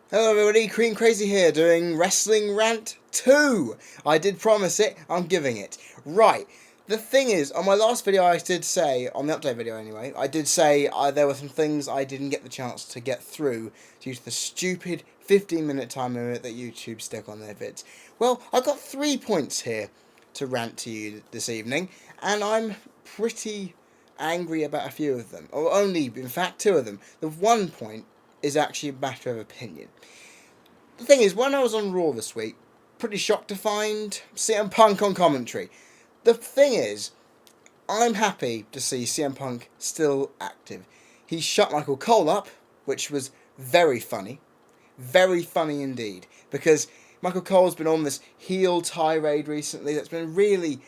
Hello everybody, Cream Crazy here doing Wrestling Rant 2. I did promise it, I'm giving it. Right, the thing is, on my last video I did say, on the update video anyway, I did say there were some things I didn't get the chance to get through due to the stupid 15-minute time limit that YouTube stick on their vids. Well, I've got 3 points here to rant to you this evening, and I'm pretty angry about a few of them. Or only, in fact, 2 of them. The one point is actually a matter of opinion. The thing is, when I was on Raw this week, pretty shocked to find CM Punk on commentary. The thing is, I'm happy to see CM Punk still active. He shut Michael Cole up, which was very funny. Very funny indeed. Because Michael Cole's been on this heel tirade recently that's been really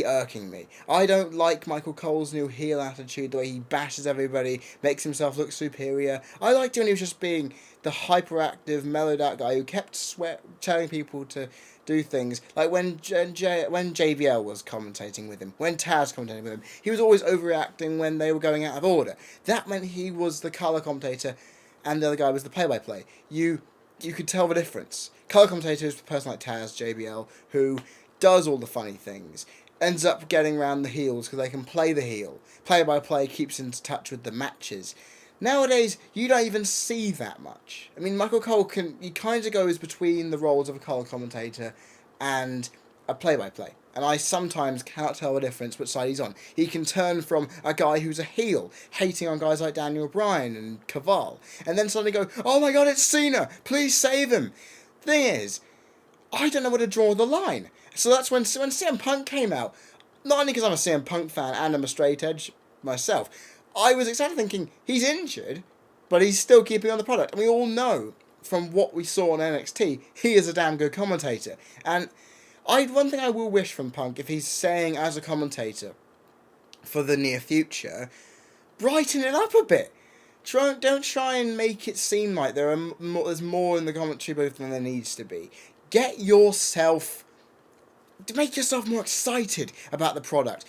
irking me. I don't like Michael Cole's new heel attitude, the way he bashes everybody, makes himself look superior. I liked it when he was just being the hyperactive, mellowed out guy who kept telling people to do things. Like when JBL was commentating with him, when Taz commentated with him, he was always overreacting when they were going out of order. That meant he was the colour commentator and the other guy was the play-by-play. You could tell the difference. Colour commentator is a person like Taz, JBL, who does all the funny things, ends up getting around the heels because they can play the heel. Play-by-play keeps in touch with the matches. Nowadays, you don't even see that much. I mean, Michael Cole he kind of goes between the roles of a colour commentator and a play-by-play. And I sometimes cannot tell the difference which side he's on. He can turn from a guy who's a heel, hating on guys like Daniel Bryan and Caval, and then suddenly go, oh my god, it's Cena, please save him. Thing is, I don't know where to draw the line. So that's when CM Punk came out. Not only because I'm a CM Punk fan and I'm a straight edge myself, I was excited thinking, he's injured, but he's still keeping on the product. And we all know from what we saw on NXT, he is a damn good commentator. And one thing I will wish from Punk, if he's saying as a commentator for the near future, brighten it up a bit. Don't try and make it seem like there's more in the commentary booth than there needs to be. Make yourself more excited about the product.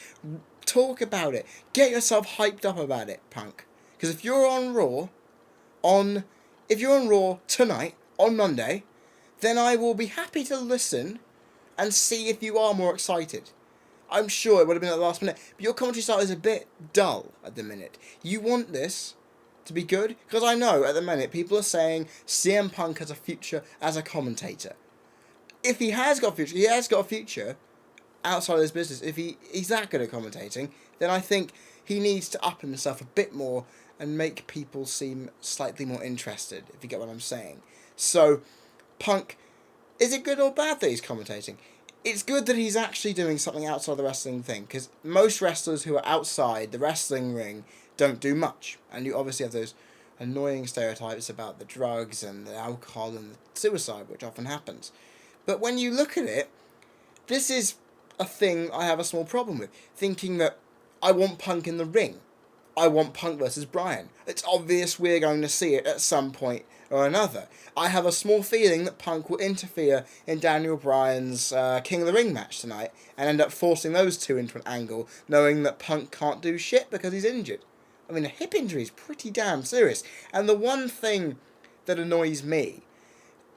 Talk about it. Get yourself hyped up about it, Punk. Because if you're on Raw, tonight, on Monday, then I will be happy to listen and see if you are more excited. I'm sure it would have been at the last minute, but your commentary style is a bit dull at the minute. You want this to be good? Because I know at the minute people are saying CM Punk has a future as a commentator. If he has got a future, he has got a future outside of this business. If he's that good at commentating, then I think he needs to up himself a bit more and make people seem slightly more interested, if you get what I'm saying. So, Punk, is it good or bad that he's commentating? It's good that he's actually doing something outside the wrestling thing, because most wrestlers who are outside the wrestling ring don't do much. And you obviously have those annoying stereotypes about the drugs and the alcohol and the suicide, which often happens. But when you look at it, this is a thing I have a small problem with. Thinking that I want Punk in the ring. I want Punk versus Bryan. It's obvious we're going to see it at some point or another. I have a small feeling that Punk will interfere in Daniel Bryan's King of the Ring match tonight and end up forcing those two into an angle, knowing that Punk can't do shit because he's injured. I mean, a hip injury is pretty damn serious. And the one thing that annoys me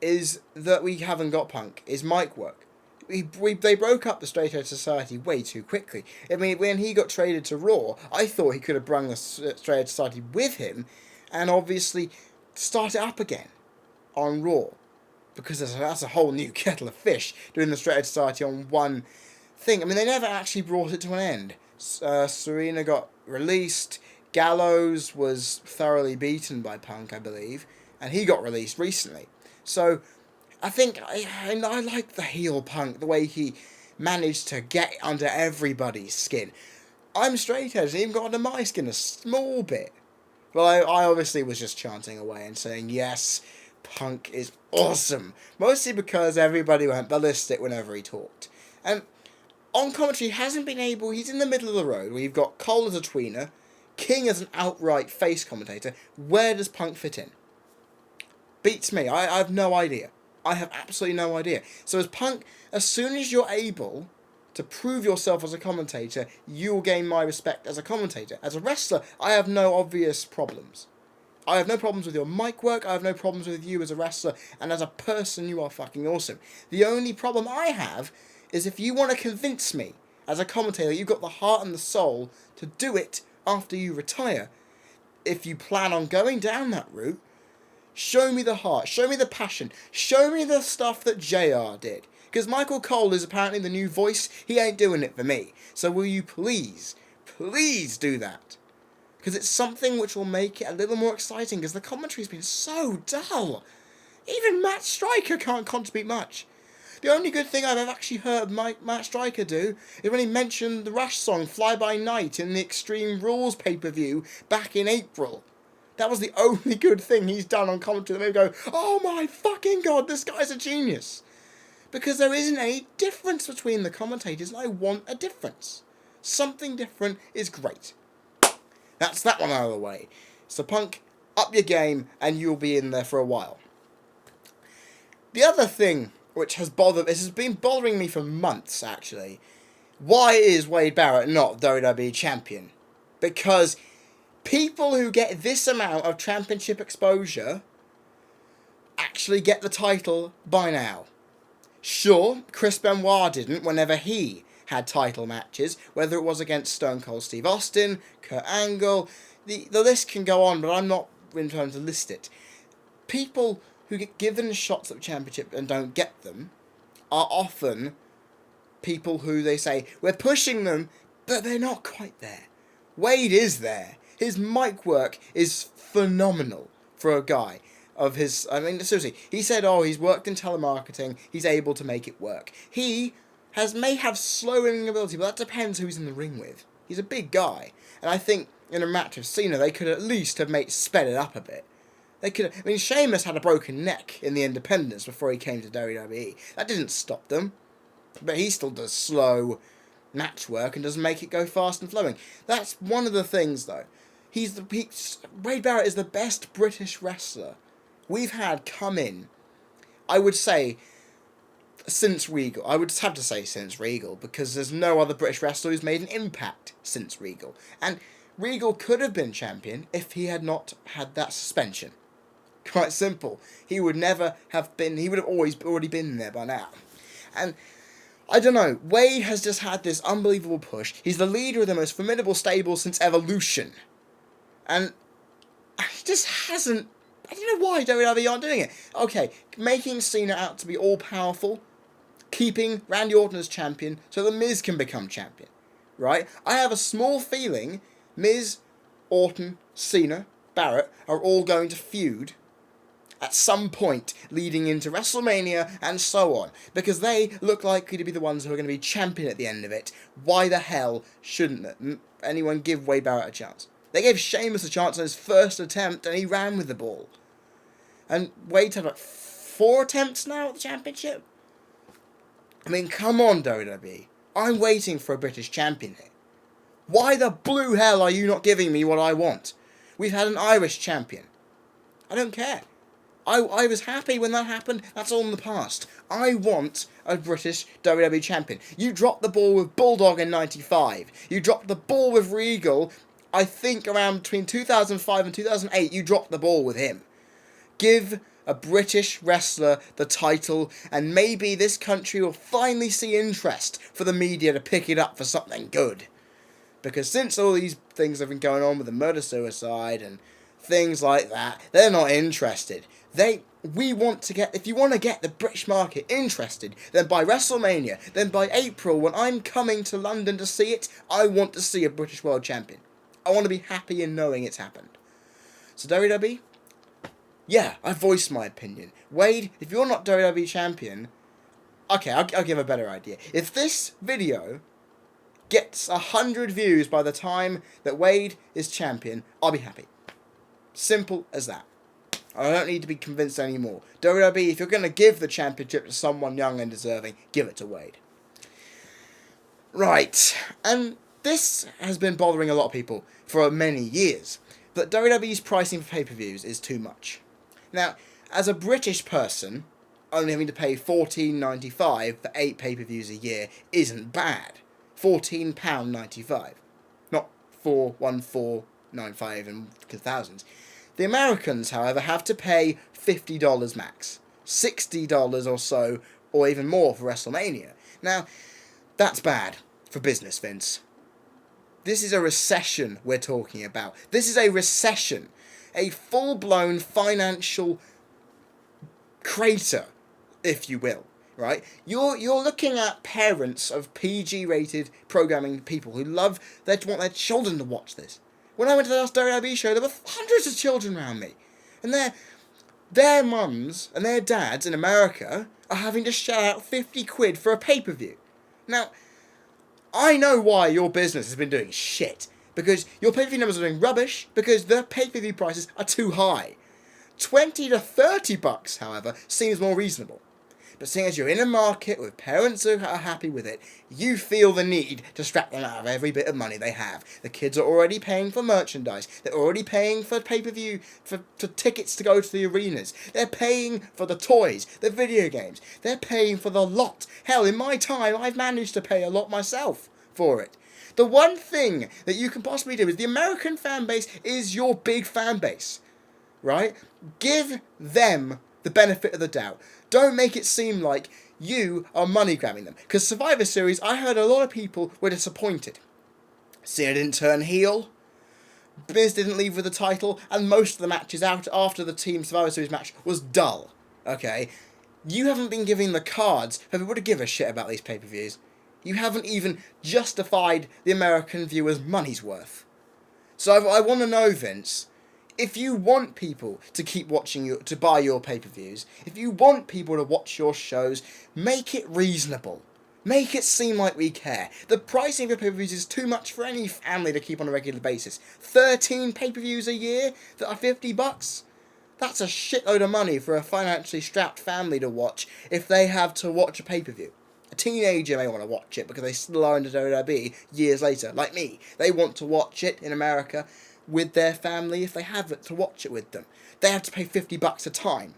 is that we haven't got Punk, is mic work. They broke up the Straight Edge Society way too quickly. I mean, when he got traded to Raw, I thought he could have brung the Straight Edge Society with him and obviously start it up again on Raw. Because that's a whole new kettle of fish, doing the Straight Edge Society on one thing. I mean, they never actually brought it to an end. Serena got released, Gallows was thoroughly beaten by Punk, I believe, and he got released recently. So, I think I like the heel Punk, the way he managed to get under everybody's skin. I'm straight edge, and even got under my skin a small bit. Well, I obviously was just chanting away and saying, yes, Punk is awesome. Mostly because everybody went ballistic whenever he talked. And on commentary, he's in the middle of the road, where you've got Cole as a tweener, King as an outright face commentator. Where does Punk fit in? Beats me. I have no idea. I have absolutely no idea. So as soon as you're able to prove yourself as a commentator, you will gain my respect as a commentator. As a wrestler, I have no obvious problems. I have no problems with your mic work. I have no problems with you as a wrestler. And as a person, you are fucking awesome. The only problem I have is if you want to convince me as a commentator you've got the heart and the soul to do it after you retire. If you plan on going down that route, show me the heart, show me the passion, show me the stuff that JR did. Because Michael Cole is apparently the new voice, he ain't doing it for me. So will you please do that? Because it's something which will make it a little more exciting, because the commentary's been so dull. Even Matt Striker can't contribute much. The only good thing I've ever actually heard Matt Striker do is when he mentioned the Rush song Fly By Night in the Extreme Rules pay-per-view back in April. That was the only good thing he's done on commentary that made me go, oh my fucking god, this guy's a genius. Because there isn't any difference between the commentators, and I want a difference. Something different is great. That's that one out of the way. So Punk, up your game, and you'll be in there for a while. The other thing which has been bothering me for months, actually. Why is Wade Barrett not WWE Champion? Because people who get this amount of championship exposure actually get the title by now. Sure, Chris Benoit didn't whenever he had title matches, whether it was against Stone Cold Steve Austin, Kurt Angle, the list can go on, but I'm not in trying to list it. People who get given shots at the championship and don't get them are often people who they say, we're pushing them, but they're not quite there. Wade is there. His mic work is phenomenal for a guy of his... I mean, seriously, he said, oh, he's worked in telemarketing, he's able to make it work. He may have slowing ability, but that depends who he's in the ring with. He's a big guy. And I think in a match with Cena, they could at least have sped it up a bit. They could. I mean, Sheamus had a broken neck in the Independents before he came to WWE. That didn't stop them. But he still does slow match work and doesn't make it go fast and flowing. That's one of the things, though. Wade Barrett is the best British wrestler we've had come in, I would say, since Regal. I would have to say since Regal, because there's no other British wrestler who's made an impact since Regal. And Regal could have been champion if he had not had that suspension. Quite simple. He would never have been... He would have already been there by now. And I don't know. Wade has just had this unbelievable push. He's the leader of the most formidable stable since Evolution. And he just hasn't... I don't know why WWE aren't doing it. Okay, making Cena out to be all-powerful. Keeping Randy Orton as champion so The Miz can become champion. Right? I have a small feeling Miz, Orton, Cena, Barrett are all going to feud at some point leading into WrestleMania and so on, because they look likely to be the ones who are going to be champion at the end of it. Why the hell shouldn't anyone give Wade Barrett a chance? They gave Sheamus a chance on his first attempt and he ran with the ball. And Wade's had 4 attempts now at the championship? I mean, come on, WWE. I'm waiting for a British champion here. Why the blue hell are you not giving me what I want? We've had an Irish champion. I don't care. I was happy when that happened. That's all in the past. I want a British WWE champion. You dropped the ball with Bulldog in 95. You dropped the ball with Regal. I think around between 2005 and 2008, you dropped the ball with him. Give a British wrestler the title, and maybe this country will finally see interest for the media to pick it up for something good. Because since all these things have been going on with the murder-suicide and things like that, they're not interested. We want to get... If you want to get the British market interested, then by WrestleMania, then by April, when I'm coming to London to see it, I want to see a British World Champion. I want to be happy in knowing it's happened. So WWE, yeah, I voiced my opinion. Wade, if you're not WWE Champion... Okay, I'll give a better idea. If this video gets 100 views by the time that Wade is champion, I'll be happy. Simple as that. I don't need to be convinced anymore. WWE, if you're going to give the championship to someone young and deserving, give it to Wade. Right, and this has been bothering a lot of people for many years, that WWE's pricing for pay-per-views is too much. Now, as a British person, only having to pay $14.95 for 8 pay-per-views a year isn't bad. £14.95. Not 41495 and thousands. The Americans, however, have to pay $50 max. $60 or so, or even more for WrestleMania. Now, that's bad for business, Vince. This is a recession we're talking about. This is a recession. A full-blown financial crater, if you will. Right? You're looking at parents of PG-rated programming people who want their children to watch this. When I went to the last WWE show, there were hundreds of children around me. And their mums and their dads in America are having to shell out 50 quid for a pay-per-view. Now, I know why your business has been doing shit. Because your pay-per-view numbers are doing rubbish, because the pay-per-view prices are too high. $20 to $30, however, seems more reasonable. But seeing as you're in a market with parents who are happy with it, you feel the need to strap them out of every bit of money they have. The kids are already paying for merchandise. They're already paying for pay-per-view, for tickets to go to the arenas. They're paying for the toys, the video games. They're paying for the lot. Hell, in my time, I've managed to pay a lot myself for it. The one thing that you can possibly do is the American fan base is your big fan base. Right? Give them the benefit of the doubt. Don't make it seem like you are money grabbing them. Because Survivor Series, I heard a lot of people were disappointed. Cena didn't turn heel. Miz didn't leave with the title. And most of the matches out after the Team Survivor Series match was dull. Okay? You haven't been giving the cards for people to give a shit about these pay-per-views. You haven't even justified the American viewers' money's worth. So I want to know, Vince, if you want people to keep watching you, to buy your pay-per-views, if you want people to watch your shows, make it reasonable. Make it seem like we care. The pricing of your pay-per-views is too much for any family to keep on a regular basis. 13 pay-per-views a year that are $50? That's a shitload of money for a financially strapped family to watch if they have to watch a pay-per-view. A teenager may want to watch it because they still are into WWE years later, like me. They want to watch it in America with their family if they have it to watch it with them. They have to pay $50 a time.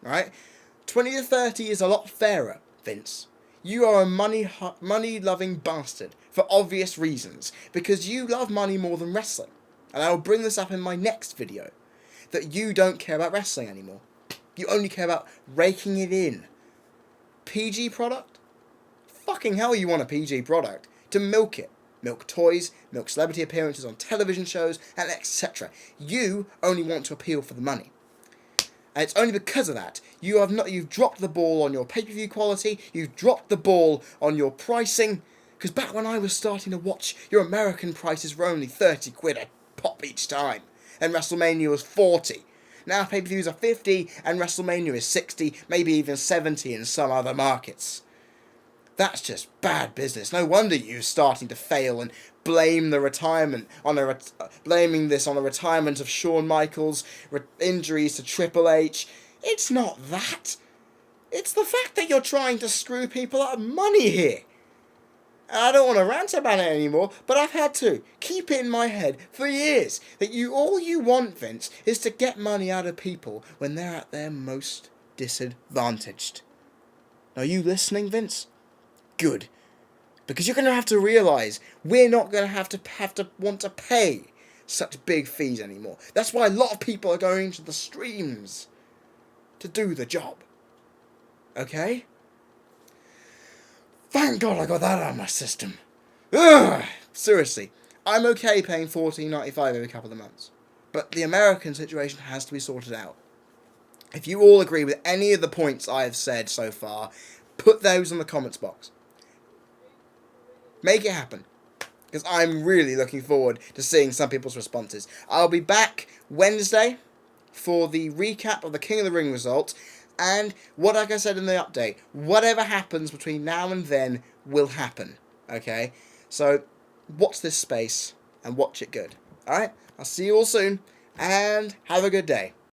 Right? 20 to 30 is a lot fairer, Vince. You are a money-loving bastard for obvious reasons, because you love money more than wrestling. And I will bring this up in my next video, that you don't care about wrestling anymore. You only care about raking it in. PG product? Fucking hell you want a PG product. To milk it. Milk toys, milk celebrity appearances on television shows, and etc. You only want to appeal for the money. And it's only because of that you've dropped the ball on your pay-per-view quality, you've dropped the ball on your pricing, because back when I was starting to watch, your American prices were only 30 quid a pop each time, and WrestleMania was 40. Now pay-per-views are 50, and WrestleMania is 60, maybe even 70 in some other markets. That's just bad business. No wonder you're starting to fail and blame the retirement on blaming this on the retirement of Shawn Michaels, injuries to Triple H. It's not that. It's the fact that you're trying to screw people out of money here. And I don't want to rant about it anymore, but I've had to keep it in my head for years that all you want, Vince, is to get money out of people when they're at their most disadvantaged. Are you listening, Vince? Good. Because you're going to have to realise we're not going to have to want to pay such big fees anymore. That's why a lot of people are going to the streams to do the job. Okay? Thank God I got that out of my system. Ugh! Seriously, I'm okay paying $14.95 every couple of months. But the American situation has to be sorted out. If you all agree with any of the points I have said so far, put those in the comments box. Make it happen. Because I'm really looking forward to seeing some people's responses. I'll be back Wednesday for the recap of the King of the Ring results. And like I said in the update, whatever happens between now and then will happen. Okay? So, watch this space and watch it good. Alright? I'll see you all soon. And have a good day.